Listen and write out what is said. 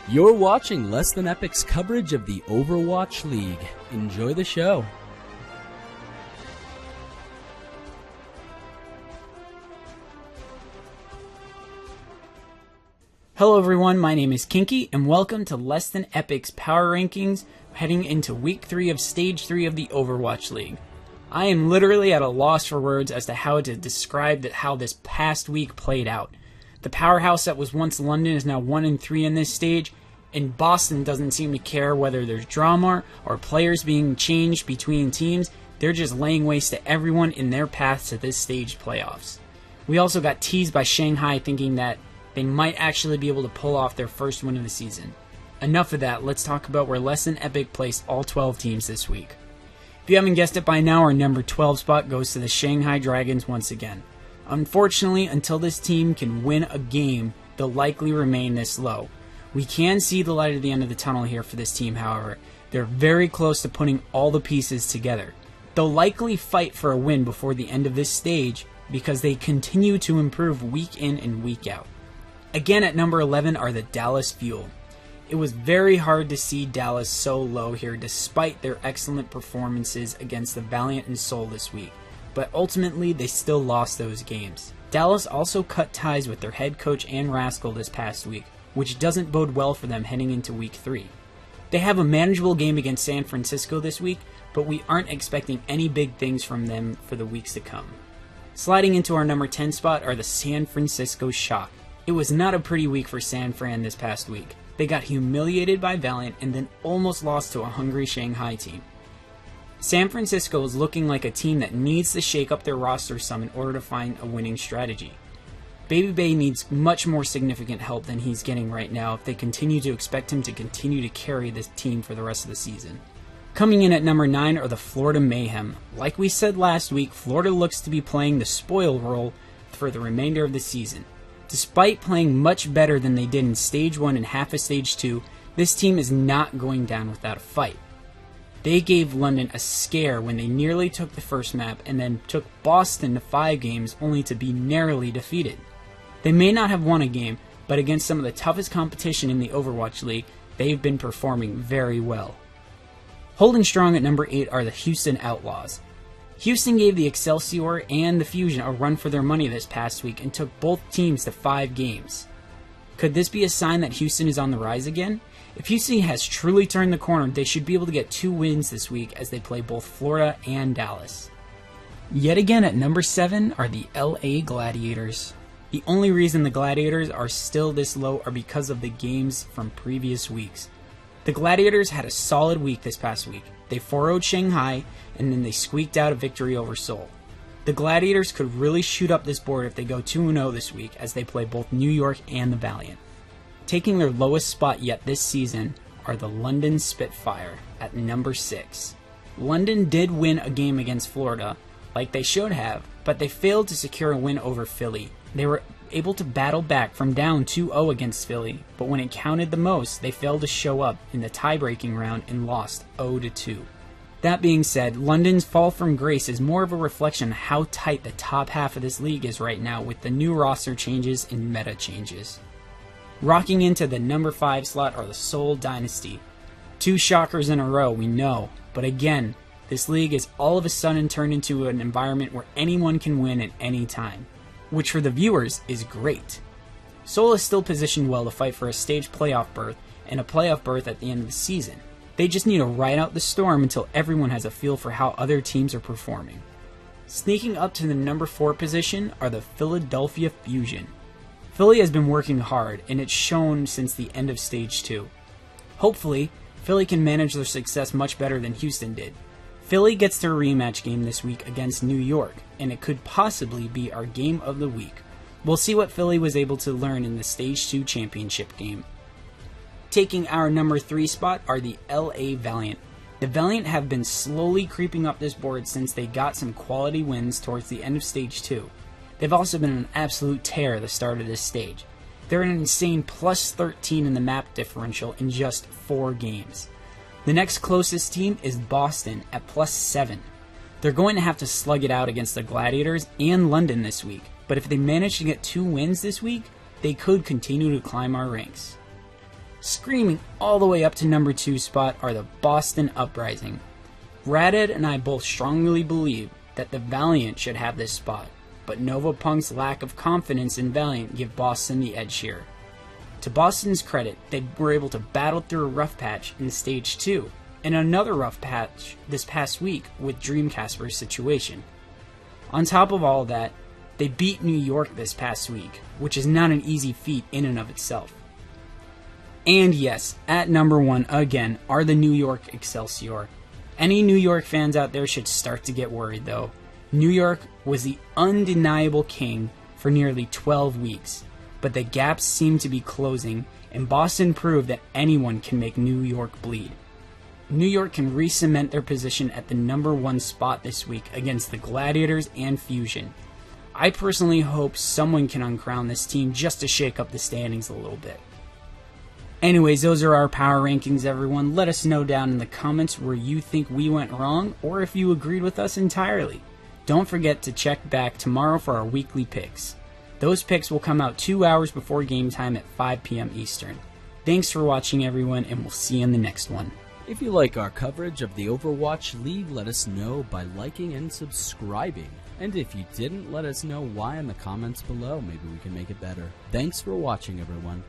You're watching Less Than Epic's coverage of the Overwatch League. Enjoy the show. Hello everyone, my name is Kinky, and welcome to Less Than Epic's Power Rankings heading into Week 3 of Stage 3 of the Overwatch League. I am literally at a loss for words as to how to describe how this past week played out. The powerhouse that was once London is now 1-3 in this stage, and Boston doesn't seem to care whether there's drama or players being changed between teams. They're just laying waste to everyone in their path to this stage playoffs. We also got teased by Shanghai thinking that they might actually be able to pull off their first win of the season. Enough of that, let's talk about where Less Than Epic placed all 12 teams this week. If you haven't guessed it by now, our number 12 spot goes to the Shanghai Dragons once again. Unfortunately, until this team can win a game, they'll likely remain this low. We can see the light at the end of the tunnel here for this team, however. They're very close to putting all the pieces together. They'll likely fight for a win before the end of this stage because they continue to improve week in and week out. Again at number 11 are the Dallas Fuel. It was very hard to see Dallas so low here despite their excellent performances against the Valiant and Seoul this week, but ultimately they still lost those games. Dallas also cut ties with their head coach and Rascal this past week, which doesn't bode well for them heading into Week 3. They have a manageable game against San Francisco this week, but we aren't expecting any big things from them for the weeks to come. Sliding into our number 10 spot are the San Francisco Shock. It was not a pretty week for San Fran this past week. They got humiliated by Valiant and then almost lost to a hungry Shanghai team. San Francisco is looking like a team that needs to shake up their roster some in order to find a winning strategy. Baby Bay needs much more significant help than he's getting right now if they continue to expect him to continue to carry this team for the rest of the season. Coming in at number 9 are the Florida Mayhem. Like we said last week, Florida looks to be playing the spoil role for the remainder of the season. Despite playing much better than they did in Stage 1 and half of Stage 2, this team is not going down without a fight. They gave London a scare when they nearly took the first map and then took Boston to 5 games only to be narrowly defeated. They may not have won a game, but against some of the toughest competition in the Overwatch League, they've been performing very well. Holding strong at number 8 are the Houston Outlaws. Houston gave the Excelsior and the Fusion a run for their money this past week and took both teams to 5 games. Could this be a sign that Houston is on the rise again? If Houston has truly turned the corner, they should be able to get 2 wins this week as they play both Florida and Dallas. Yet again at number 7 are the LA Gladiators. The only reason the Gladiators are still this low are because of the games from previous weeks. The Gladiators had a solid week this past week. They 4-0'd Shanghai, and then they squeaked out a victory over Seoul. The Gladiators could really shoot up this board if they go 2-0 this week as they play both New York and the Valiant. Taking their lowest spot yet this season are the London Spitfire at number 6. London did win a game against Florida, like they should have, but they failed to secure a win over Philly. They were able to battle back from down 2-0 against Philly, but when it counted the most, they failed to show up in the tie-breaking round and lost 0-2. That being said, London's fall from grace is more of a reflection of how tight the top half of this league is right now with the new roster changes and meta changes. Rocking into the number 5 slot are the Seoul Dynasty. 2 shockers in a row, we know, but again, this league is all of a sudden turned into an environment where anyone can win at any time, which for the viewers is great. Seoul is still positioned well to fight for a stage playoff berth and a playoff berth at the end of the season. They just need to ride out the storm until everyone has a feel for how other teams are performing. Sneaking up to the number 4 position are the Philadelphia Fusion. Philly has been working hard, and it's shown since the end of Stage 2. Hopefully, Philly can manage their success much better than Houston did. Philly gets their rematch game this week against New York, and it could possibly be our game of the week. We'll see what Philly was able to learn in the Stage 2 championship game. Taking our number 3 spot are the LA Valiant. The Valiant have been slowly creeping up this board since they got some quality wins towards the end of Stage 2. They've also been an absolute tear at the start of this stage. They're an insane plus 13 in the map differential in just 4 games. The next closest team is Boston at plus 7. They're going to have to slug it out against the Gladiators and London this week, but if they manage to get 2 wins this week, they could continue to climb our ranks. Screaming all the way up to number 2 spot are the Boston Uprising. Raded and I both strongly believe that the Valiant should have this spot, but Nova Punk's lack of confidence in Valiant give Boston the edge here. To Boston's credit, they were able to battle through a rough patch in Stage 2, and another rough patch this past week with Dreamcasper's situation. On top of all that, they beat New York this past week, which is not an easy feat in and of itself. And yes, at number 1 again are the New York Excelsior. Any New York fans out there should start to get worried though. New York was the undeniable king for nearly 12 weeks, but the gaps seem to be closing, and Boston proved that anyone can make New York bleed. New York can re-cement their position at the number 1 spot this week against the Gladiators and Fusion. I personally hope someone can uncrown this team just to shake up the standings a little bit. Anyways, those are our power rankings, everyone. Let us know down in the comments where you think we went wrong, or if you agreed with us entirely. Don't forget to check back tomorrow for our weekly picks. Those picks will come out 2 hours before game time at 5 p.m. Eastern. Thanks for watching, everyone, and we'll see you in the next one. If you like our coverage of the Overwatch League, let us know by liking and subscribing. And if you didn't, let us know why in the comments below. Maybe we can make it better. Thanks for watching, everyone.